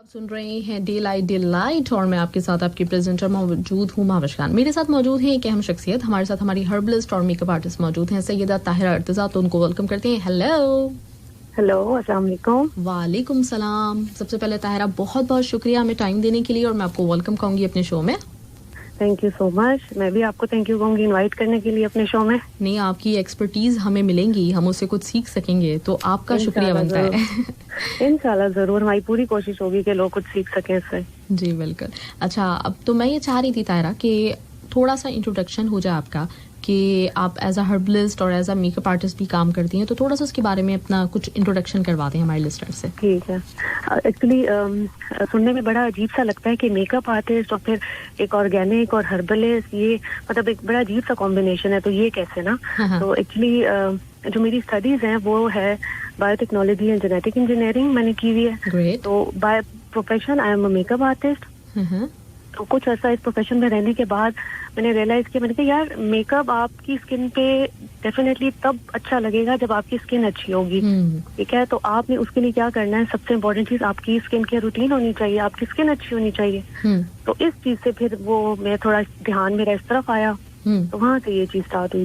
सुन रहे हैं day light और मैं आपके साथ आपकी प्रेजेंटर मौजूद हूँ माविश खान। मेरे साथ मौजूद हैं एक अहम शख्सियत, हमारे साथ हमारी हर्बलिस्ट और मेकअप आर्टिस्ट मौजूद हैं सैयदा ताहिरा अर्तजा। तो उनको वेलकम करते हैं। हेलो अस्सलाम वालेकुम। वालेकुम सलाम। सबसे पहले ताहिरा बहुत बहुत शुक्रिया हमें टाइम देने के लिए और मैं आपको वेलकम कहूंगी अपने शो में। Thank you so much. मैं भी आपको थैंक यू कहूंगी इनवाइट करने के लिए अपने शो में। नहीं, आपकी एक्सपर्टीज हमें मिलेंगी, हम उससे कुछ सीख सकेंगे, तो आपका शुक्रिया बनता है। इंशाल्लाह जरूर, हमारी पूरी कोशिश होगी कि लोग कुछ सीख सकें इससे। जी बिल्कुल। अच्छा, अब तो मैं ये चाह रही थी ताहिरा कि थोड़ा सा इंट्रोडक्शन हो जाए आपका कि आप एज अ हर्बलिस्ट और एज अ मेकअप आर्टिस्ट भी काम करती हैं, तो थोड़ा सा उसके बारे में अपना कुछ इंट्रोडक्शन करवा दें हमारे लिस्टनर से। ठीक है। एक्चुअली सुनने में बड़ा अजीब सा लगता है कि मेकअप आर्टिस्ट और फिर एक ऑर्गेनिक और हर्बलिस्ट, ये मतलब एक बड़ा अजीब सा कॉम्बिनेशन है, तो ये कैसे ना। तो एक्चुअली जो मेरी स्टडीज हैं वो है बायोटेक्नोलॉजी एंड जेनेटिक इंजीनियरिंग मैंने की हुई है। Great. तो by profession I am a makeup artist. तो कुछ ऐसा इस प्रोफेशन में रहने के बाद मैंने रियलाइज किया, मैंने कहा यार मेकअप आपकी स्किन पे डेफिनेटली तब अच्छा लगेगा जब आपकी स्किन अच्छी होगी। ठीक है, तो आपने उसके लिए क्या करना है, सबसे इम्पोर्टेंट चीज आपकी स्किन केयर रूटीन होनी चाहिए, आपकी स्किन अच्छी होनी चाहिए। तो इस चीज से फिर वो मैं थोड़ा ध्यान मेरा इस तरफ आया, तो वहां से ये चीज स्टार्ट हुई।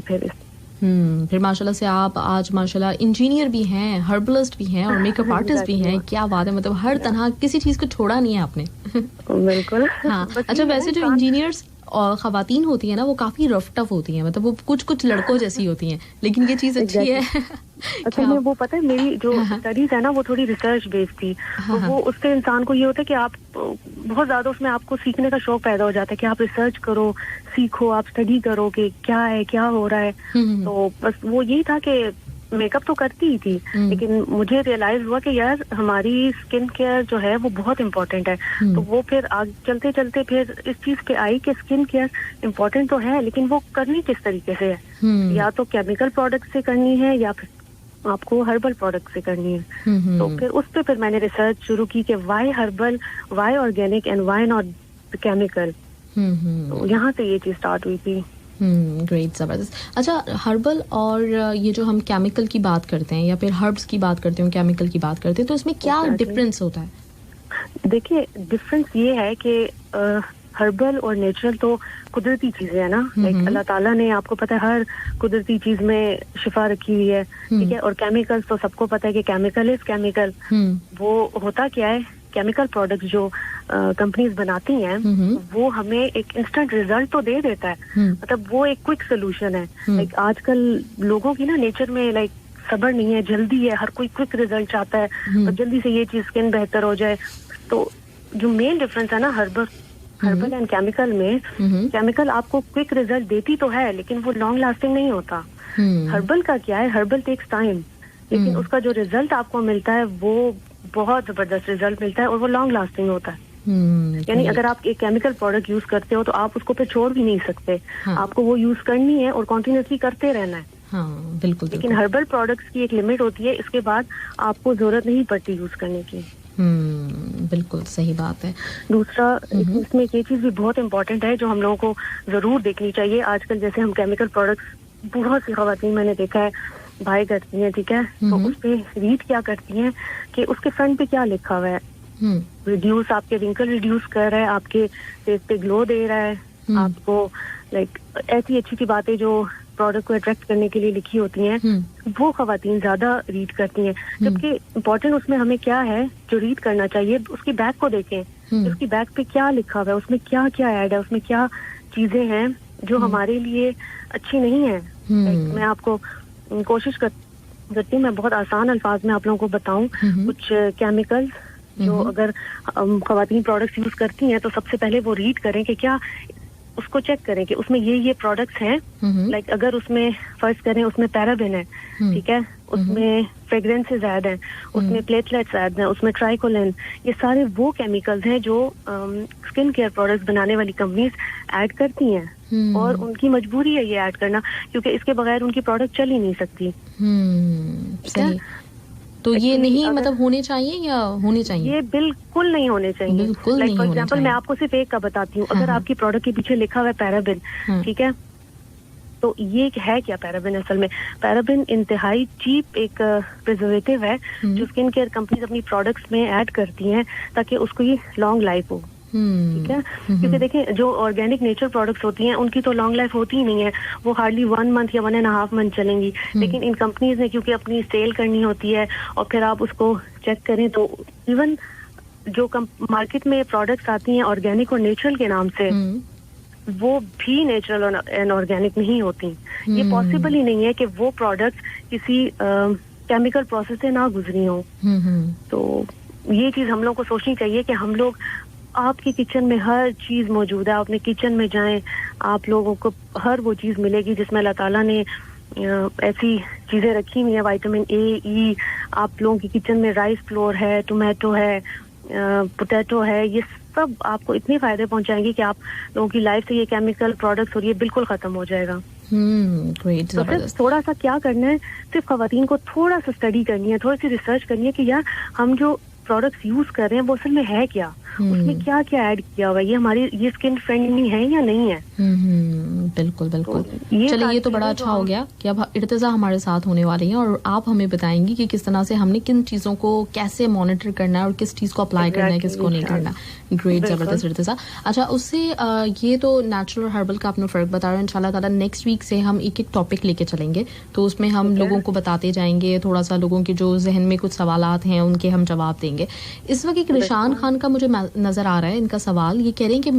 फिर माशाल्लाह से आप आज माशाल्लाह इंजीनियर भी हैं, हर्बलिस्ट भी हैं और मेकअप आर्टिस्ट भी हैं। क्या बात है, मतलब हर तरह किसी चीज को छोड़ा नहीं है आपने। बिल्कुल। हाँ। अच्छा, वैसे जो इंजीनियर्स और खवातीन होती है ना वो काफी रफ टफ होती हैं, मतलब वो कुछ लड़कों जैसी होती हैं, लेकिन ये चीज अच्छी है। अच्छा, मैं वो पता है मेरी जो स्टडीज है ना वो थोड़ी रिसर्च बेस्ड थी। तो वो उससे इंसान को ये होता है कि आप बहुत ज्यादा उसमें आपको सीखने का शौक पैदा हो जाता है कि आप रिसर्च करो, सीखो, आप स्टडी करो कि क्या है, क्या हो रहा है। तो बस वो यही था कि मेकअप तो करती ही थी, लेकिन मुझे रियलाइज हुआ कि यार हमारी स्किन केयर जो है वो बहुत इम्पोर्टेंट है। तो वो फिर आगे चलते चलते फिर इस चीज पे आई कि स्किन केयर इम्पोर्टेंट तो है, लेकिन वो करनी किस तरीके से है। या तो केमिकल प्रोडक्ट से करनी है या फिर आपको हर्बल प्रोडक्ट से करनी है। तो फिर उस पे फिर मैंने रिसर्च शुरू की कि why herbal, why organic and why not chemical. तो यहाँ से ये चीज स्टार्ट हुई थी। ग्रेट, जबरदस्त। अच्छा, हर्बल और ये जो हम केमिकल की बात करते हैं या फिर हर्ब्स की बात करते हैं, केमिकल की बात करते हैं, तो इसमें क्या डिफरेंस होता है? देखिए, डिफरेंस ये है कि हर्बल और नेचुरल तो कुदरती चीजें है ना। लाइक अल्लाह ताला ने, आपको पता है, हर कुदरती चीज में शिफा रखी हुई है। ठीक है, और केमिकल्स तो सबको पता है कि केमिकल इज केमिकल। वो होता क्या है, केमिकल प्रोडक्ट्स जो कंपनीज बनाती हैं वो हमें एक इंस्टेंट रिजल्ट तो दे देता है, मतलब वो एक क्विक सोल्यूशन है। लाइक आजकल लोगों की ना नेचर में लाइक सब्र नहीं है, जल्दी है, हर कोई क्विक रिजल्ट चाहता है और जल्दी से ये चीज स्किन बेहतर हो जाए। तो जो मेन डिफरेंस है ना हर्बल एंड केमिकल में, केमिकल आपको क्विक रिजल्ट देती तो है लेकिन वो लॉन्ग लास्टिंग नहीं होता। हर्बल का क्या है, हर्बल टेक्स टाइम, लेकिन उसका जो रिजल्ट आपको मिलता है वो बहुत जबरदस्त रिजल्ट मिलता है और वो लॉन्ग लास्टिंग होता है। यानी अगर आप एक केमिकल प्रोडक्ट यूज करते हो तो आप उसको फिर छोड़ भी नहीं सकते। आपको वो यूज करनी है और कॉन्टिन्यूसली करते रहना है। हाँ, बिल्कुल। लेकिन हर्बल प्रोडक्ट्स की एक लिमिट होती है, इसके बाद आपको जरूरत नहीं पड़ती यूज करने की। बिल्कुल सही बात है। दूसरा, इसमें ये चीज भी बहुत इम्पोर्टेंट है जो हम लोगों को जरूर देखनी चाहिए। आजकल जैसे हम केमिकल प्रोडक्ट्स बहुत सी खवातीन मैंने देखा है बाय करती हैं, ठीक है, तो उस पे रीड क्या करती हैं कि उसके फ्रंट पे क्या लिखा हुआ है। रिड्यूस, आपके रिंकल रिड्यूस कर रहा है, आपके फेस पे ग्लो दे रहा है, आपको लाइक ऐसी अच्छी बातें जो प्रोडक्ट को अट्रैक्ट करने के लिए लिखी होती हैं, वो खवातीन ज्यादा रीड करती हैं। जबकि इम्पोर्टेंट उसमें हमें क्या है जो रीड करना चाहिए, उसकी बैक को देखें, उसकी बैक पे क्या लिखा हुआ है, उसमें क्या क्या ऐड है, उसमें क्या चीजें हैं जो हमारे लिए अच्छी नहीं है। मैं आपको कोशिश करती हूँ, मैं बहुत आसान अल्फाज में आप लोगों को बताऊं कुछ केमिकल्स जो अगर खवातीन प्रोडक्ट्स यूज करती हैं तो सबसे पहले वो रीड करें कि क्या, उसको चेक करें कि उसमें ये प्रोडक्ट्स हैं। लाइक अगर उसमें फर्स्ट करें उसमें पैराबेन है, ठीक है, उसमें फ्रेग्रेंसेस ऐड हैं, उसमें प्लेटलेट्स ऐड हैं, उसमें ट्राइकोलिन, ये सारे वो केमिकल्स हैं जो स्किन केयर प्रोडक्ट्स बनाने वाली कंपनीज ऐड करती हैं और उनकी मजबूरी है ये ऐड करना, क्योंकि इसके बगैर उनकी प्रोडक्ट चल ही नहीं सकती। सही। तो ये नहीं मतलब होने चाहिए या होने चाहिए? ये बिल्कुल नहीं होने चाहिए। बिल्कुल नहीं फॉर होने एग्जांपल मैं आपको सिर्फ एक का बताती हूँ। अगर आपकी प्रोडक्ट के पीछे लिखा हुआ है पैराबेन, ठीक है, तो ये है क्या पैराबिन? असल में पैराबिन इंतहाई चीप एक प्रिजर्वेटिव है जो स्किन केयर कंपनीज अपनी प्रोडक्ट्स में ऐड करती हैं ताकि उसको ये लॉन्ग लाइफ हो। ठीक है, क्योंकि देखें जो ऑर्गेनिक नेचर प्रोडक्ट्स होती हैं उनकी तो लॉन्ग लाइफ होती ही नहीं है, वो हार्डली 1 मंथ या 1.5 मंथ चलेंगी। लेकिन इन कंपनीज ने क्योंकि अपनी सेल करनी होती है और फिर आप उसको चेक करें तो इवन जो मार्केट में प्रोडक्ट्स आती हैं ऑर्गेनिक और नेचुरल के नाम से वो भी नेचुरल एंड ऑर्गेनिक नहीं होती। ये पॉसिबल ही नहीं है कि वो प्रोडक्ट्स किसी केमिकल प्रोसेस से ना गुजरी हो। तो ये चीज हम लोग को सोचनी चाहिए कि हम लोग, आपके किचन में हर चीज मौजूद है, अपने किचन में जाएं, आप लोगों को हर वो चीज मिलेगी जिसमें अल्लाह ताला ने ऐसी चीजें रखी हुई है, विटामिन ए, ई। आप लोगों के किचन में राइस फ्लोर है, टोमेटो है, पोटैटो है, ये सब आपको इतने फायदे पहुंचाएंगे कि आप लोगों की लाइफ से ये केमिकल प्रोडक्ट्स और ये बिल्कुल खत्म हो जाएगा। ग्रेट, तो फिर थोड़ा सा क्या करना है, सिर्फ खवातीन को थोड़ा सा स्टडी करनी है, थोड़ी सी रिसर्च करनी है कि यार हम जो प्रोडक्ट्स यूज कर रहे हैं वो असल में है क्या, उसमें क्या क्या ऐड किया हुआ है, ये हमारी ये स्किन फ्रेंडली है या नहीं है। बिल्कुल बिल्कुल। चलिए ये तो बड़ा अच्छा हो गया कि अब इर्तिजा हमारे साथ होने वाली हैं और आप हमें बताएंगी कि किस तरह से हमने किन चीजों को कैसे मॉनिटर करना है और किस चीज को अप्लाई करना है, किसको नहीं करना। ग्रेट, जबरदस्त इर्तिजा। अच्छा, उससे ये तो नेचुरल हर्बल का आपने फर्क बता रहे हैं। इंशाल्लाह ताला नेक्स्ट वीक से हम एक एक टॉपिक लेके चलेंगे, तो उसमें हम लोगों को बताते जाएंगे, थोड़ा सा लोगों के जो जहन में कुछ सवालात हैं उनके हम जवाब देंगे। इस वक्त एक निशान खान का मुझे नजर आ रहा है, इनका सवाल ये कह रहे हैं कि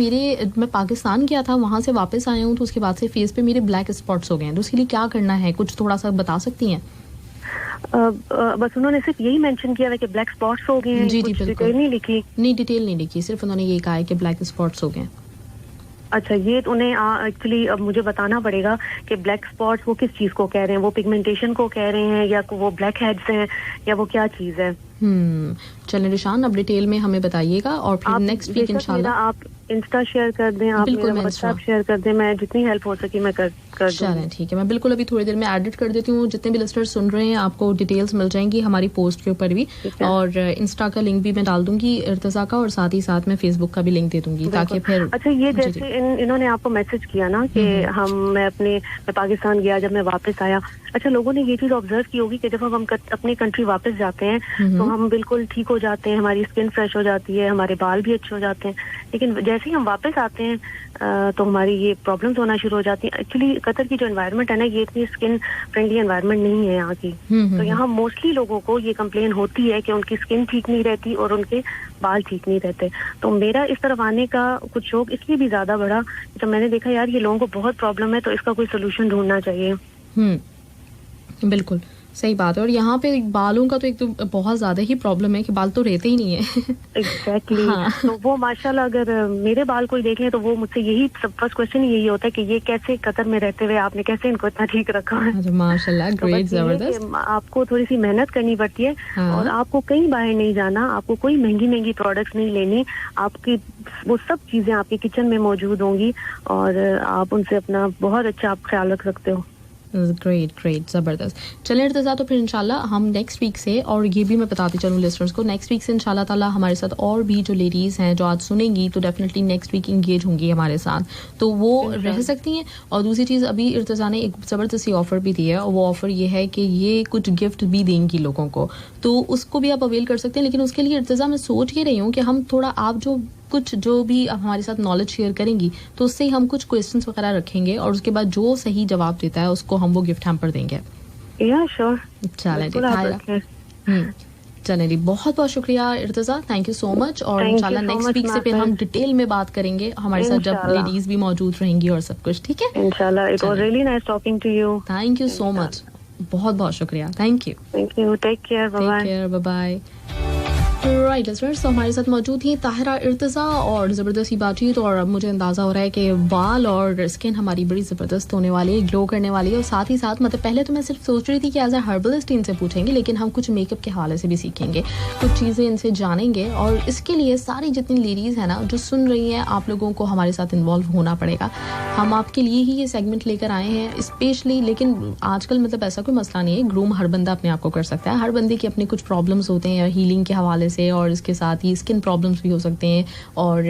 मैं पाकिस्तान गया था, वहां से वापस आया हूँ तो उसके बाद से फेस पे मेरे ब्लैक स्पॉट्स हो गए हैं, तो उसके लिए क्या करना है, कुछ थोड़ा सा बता सकती हैं? बस उन्होंने सिर्फ यही मेंशन किया है कि ब्लैक स्पॉट्स हो गए हैं। जी कुछ डिटेल नहीं लिखी। नहीं, डिटेल नहीं लिखी, सिर्फ उन्होंने ये कहा है कि ब्लैक स्पॉट्स हो गए। अच्छा, ये उन्हें एक्चुअली अब मुझे बताना पड़ेगा कि ब्लैक स्पॉट्स वो किस चीज को कह रहे हैं, वो पिगमेंटेशन को कह रहे हैं या वो ब्लैक हेड्स हैं या वो क्या चीज है। चलें निशान, अब डिटेल में हमें बताइएगा और फिर नेक्स्ट वीक इंशाल्लाह आप इंस्टा शेयर कर दें, आप मेरा व्हाट्सएप शेयर कर दें, मैं जितनी हेल्प हो सकी मैं कर चलें ठीक है। मैं बिल्कुल अभी थोड़ी देर में एडिट कर देती हूँ। जितने भी लिस्टर्स सुन रहे हैं आपको डिटेल्स मिल जाएंगी हमारी पोस्ट के ऊपर भी, और इंस्टा का लिंक भी मैं डाल दूंगी इर्तिजा का, और साथ ही साथ मैं फेसबुक का भी लिंक दे दूंगी ताकि फिर। अच्छा, ये जैसे इन्होंने आपको मैसेज किया ना कि मैं पाकिस्तान गया, जब मैं वापस आया, अच्छा लोगों ने ये चीज ऑब्जर्व की होगी कि जब हम अपनी कंट्री वापस जाते हैं तो हम बिल्कुल ठीक हो जाते हैं, हमारी स्किन फ्रेश हो जाती है, हमारे बाल भी अच्छे हो जाते हैं, लेकिन जैसे ही हम वापस आते हैं तो हमारी ये प्रॉब्लम्स होना शुरू हो जाती हैं। एक्चुअली कतर की जो एनवायरनमेंट है ना, ये इतनी स्किन फ्रेंडली एनवायरनमेंट नहीं है यहाँ की। तो यहाँ मोस्टली लोगों को ये कंप्लेन होती है कि उनकी स्किन ठीक नहीं रहती और उनके बाल ठीक नहीं रहते। तो मेरा इस तरफ आने का कुछ शौक इसलिए भी ज्यादा बढ़ा जब मैंने देखा यार ये लोगों को बहुत प्रॉब्लम है, तो इसका कोई सोल्यूशन ढूंढना चाहिए। बिल्कुल सही बात है। और यहाँ पे बालों का तो एक तो बहुत ज्यादा ही प्रॉब्लम है कि बाल तो रहते ही नहीं है। एग्जैक्टली। हाँ। तो वो माशाल्लाह अगर मेरे बाल कोई देख ले तो वो मुझसे यही फर्स्ट क्वेश्चन यही होता है कि ये कैसे कतर में रहते हुए आपने कैसे इनको इतना ठीक रखा है। माशाल्लाह, ग्रेट, जबरदस्त। आपको थोड़ी सी मेहनत करनी पड़ती है। हाँ। और आपको कहीं बाहर नहीं जाना, आपको कोई महंगी प्रोडक्ट्स नहीं लेनी, आपकी वो सब चीजें आपके किचन में मौजूद होंगी और आप उनसे अपना बहुत अच्छा आप ख्याल रख सकते हो। ग्रेट, जबरदस्त। चलें इर्तिजा, तो फिर इंशाल्लाह हम नेक्स्ट वीक से, और ये भी मैं बताती चलूँ लिस्टर्स को, नेक्स्ट वीक से इंशाल्लाह ताला हमारे साथ और भी जो लेडीज हैं जो आज सुनेंगी तो डेफिनेटली नेक्स्ट वीक इंगेज होंगी हमारे साथ, तो वो रह सकती हैं। और दूसरी चीज़, अभी इर्तिजा ने एक ज़बरदस्ती ऑफर भी दी है, और वो ऑफर ये है कि ये कुछ गिफ्ट भी देंगी लोगों को, तो उसको भी आप अवेल कर सकते हैं। लेकिन उसके लिए इर्तिजा मैं सोच ही रही हूँ कि हम थोड़ा, आप जो भी हमारे साथ नॉलेज शेयर करेंगी तो उससे हम कुछ क्वेश्चंस वगैरह रखेंगे और उसके बाद जो सही जवाब देता है उसको हम वो गिफ्ट हैम्पर देंगे। श्योर। चलें जी, बहुत बहुत शुक्रिया इर्तिजा, थैंक यू सो मच। और इंशाल्लाह नेक्स्ट वीक से फिर हम डिटेल में बात करेंगे हमारे साथ, जब लेडीज भी मौजूद रहेंगी और सब कुछ, ठीक है इंशाल्लाह। It was really nice talking to you. Thank you so much, बहुत बहुत शुक्रिया, thank you, take care, bye bye. Right listeners, तो हमारे साथ मौजूद थी ताहिरा इर्तिजा और ज़बरदस्ती बातचीत, और अब मुझे अंदाज़ा हो रहा है कि बाल और स्किन हमारी बड़ी ज़बरदस्त होने वाली है, ग्लो करने वाली है। और साथ ही साथ मतलब पहले तो मैं सिर्फ सोच रही थी कि एज ए हर्बलिस्ट इनसे पूछेंगे, लेकिन हम कुछ मेकअप के हवाले से भी सीखेंगे, कुछ चीज़ें इनसे जानेंगे। और इसके लिए सारी जितनी लेडीज़ हैं ना जो सुन रही हैं, आप लोगों को हमारे साथ इन्वॉल्व होना पड़ेगा। हम आपके लिए ही ये सेगमेंट लेकर आए हैं स्पेशली, लेकिन आजकल मतलब ऐसा कोई मसला नहीं है, ग्रूम हर बंदा अपने आप को कर सकता है। हर बंदे की अपनी कुछ प्रॉब्लम्स होते हैं हीलिंग के हवाले से, और इसके साथ ही स्किन प्रॉब्लम्स भी हो सकते हैं, और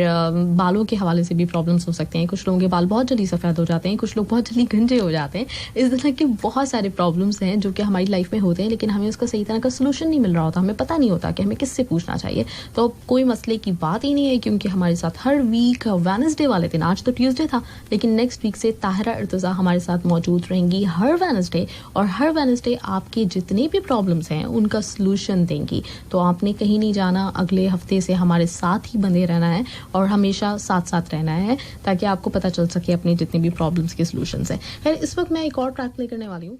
बालों के हवाले से भी प्रॉब्लम्स हो सकते हैं। कुछ लोगों के बाल बहुत जल्दी सफ़ेद हो जाते हैं, कुछ लोग बहुत जल्दी गंजे हो जाते हैं। इस तरह के बहुत सारे प्रॉब्लम्स हैं जो कि हमारी लाइफ में होते हैं, लेकिन हमें उसका सही तरह का सोल्यूशन नहीं मिल रहा होता, हमें पता नहीं होता कि हमें किससे पूछना चाहिए। तो कोई मसले की बात ही नहीं है, क्योंकि हमारे साथ हर वीक वेडनेसडे वाले दिन, आज तो ट्यूसडे था, लेकिन नेक्स्ट वीक से ताहिरा इर्तज़ा हमारे साथ मौजूद रहेंगी हर वेडनेसडे, और हर वेडनेसडे आपके जितने भी प्रॉब्लम्स हैं उनका सोल्यूशन देंगी। तो आपने कहीं नहीं जाना, अगले हफ्ते से हमारे साथ ही बने रहना है और हमेशा साथ साथ रहना है, ताकि आपको पता चल सके अपने जितने भी प्रॉब्लम्स के सोल्यूशंस हैं। खैर, इस वक्त मैं एक और ट्रैक प्ले करने वाली हूँ।